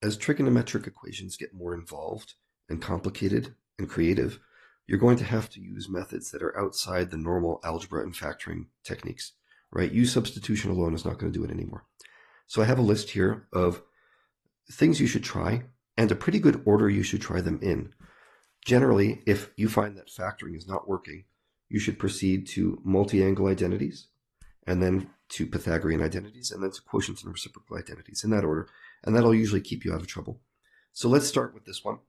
as trigonometric equations get more involved and complicated and creative, you're going to have to use methods that are outside the normal algebra and factoring techniques, right? U substitution alone is not going to do it anymore. So I have a list here of things you should try and a pretty good order you should try them in. Generally, if you find that factoring is not working, you should proceed to multi-angle identities, and then to Pythagorean identities, and then to quotients and reciprocal identities in that order, and that'll usually keep you out of trouble. So let's start with this one.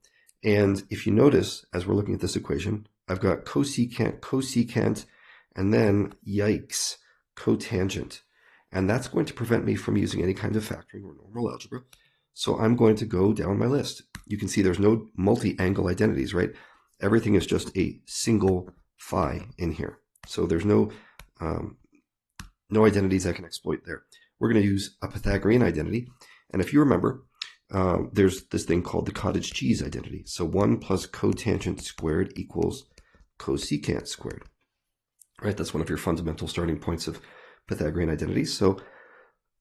And if you notice, as we're looking at this equation, I've got cosecant, cosecant, and then, yikes, cotangent. And that's going to prevent me from using any kind of factoring or normal algebra. So I'm going to go down my list. You can see there's no multi-angle identities, right? Everything is just a single phi in here. So there's no identities I can exploit there. We're going to use a Pythagorean identity. And if you remember, there's this thing called the cottage cheese identity. So 1 plus cotangent squared equals cosecant squared. Right? That's one of your fundamental starting points of Pythagorean identities. So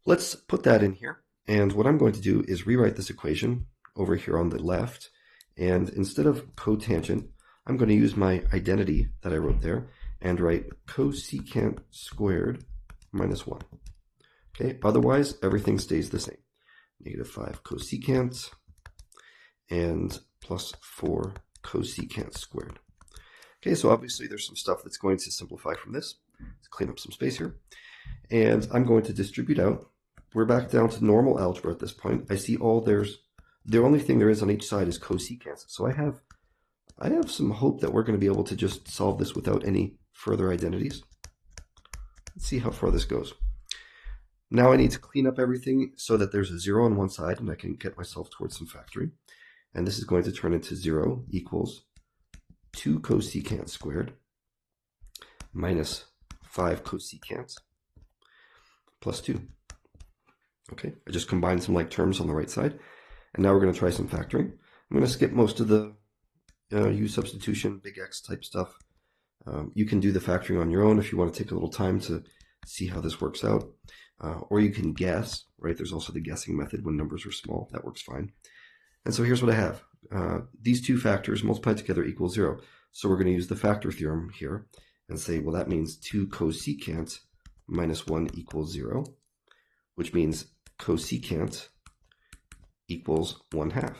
let's put that in here. And what I'm going to do is rewrite this equation over here on the left. And instead of cotangent, I'm going to use my identity that I wrote there and write cosecant squared minus 1. Okay, otherwise everything stays the same. Negative 5 cosecant and plus 4 cosecant squared. Okay, so obviously there's some stuff that's going to simplify from this. Let's clean up some space here. And I'm going to distribute out. We're back down to normal algebra at this point. I see the only thing there is on each side is cosecants. So I have some hope that we're going to be able to just solve this without any further identities. Let's see how far this goes. Now I need to clean up everything so that there's a 0 on one side and I can get myself towards some factoring. And this is going to turn into 0 equals 2 cosecant squared minus 5 cosecant plus 2. Okay, I just combined some like terms on the right side. And now we're going to try some factoring. I'm going to skip most of the U substitution, big X type stuff. You can do the factoring on your own if you want to take a little time to see how this works out. Or you can guess, right? There's also the guessing method when numbers are small. That works fine. And so here's what I have. These two factors multiplied together equals 0. So we're going to use the factor theorem here and say, well, that means 2 cosecant minus 1 equals 0, which means cosecant equals 1/2.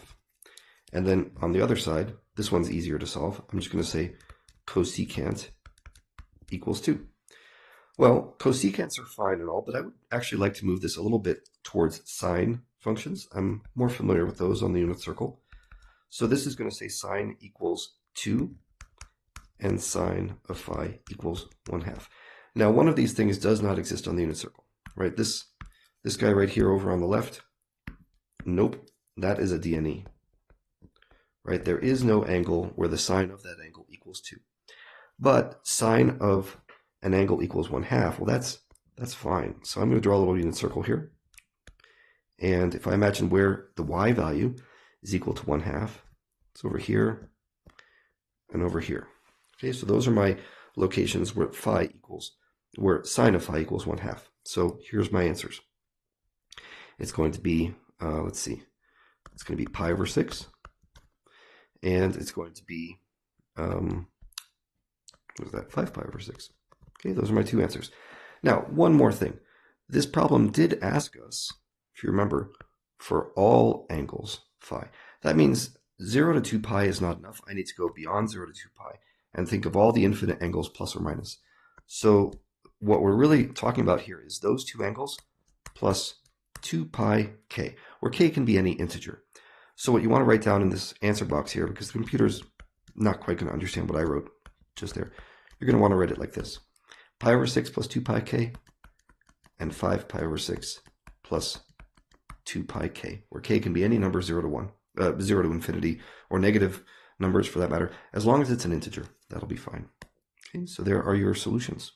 And then on the other side, this one's easier to solve. I'm just going to say cosecant equals 2. Well, cosecants are fine and all, but I would actually like to move this a little bit towards sine functions. I'm more familiar with those on the unit circle. So this is going to say sine equals 2 and sine of phi equals 1/2. Now, one of these things does not exist on the unit circle, right? This guy right here over on the left, nope, that is a DNE, right? There is no angle where the sine of that angle equals 2. But sine of an angle equals 1/2, well, that's fine. So I'm going to draw a little unit circle here. And if I imagine where the y value is equal to 1/2, it's over here and over here. Okay, so those are my locations where sine of phi equals 1/2. So here's my answers. It's going to be, let's see, it's going to be pi over 6. And it's going to be, what is that, 5 pi over 6. Okay, those are my two answers. Now, one more thing. This problem did ask us, if you remember, for all angles phi. That means 0 to 2 pi is not enough. I need to go beyond 0 to 2 pi and think of all the infinite angles plus or minus. So what we're really talking about here is those two angles plus 2 pi k, where k can be any integer. So what you want to write down in this answer box here, because the computer's not quite going to understand what I wrote just there, you're going to want to write it like this. Pi over 6 plus 2 pi k and 5 pi over 6 plus 2 pi k, where k can be any number 0 to 1, 0 to infinity, or negative numbers for that matter. As long as it's an integer, that'll be fine. Okay, so there are your solutions.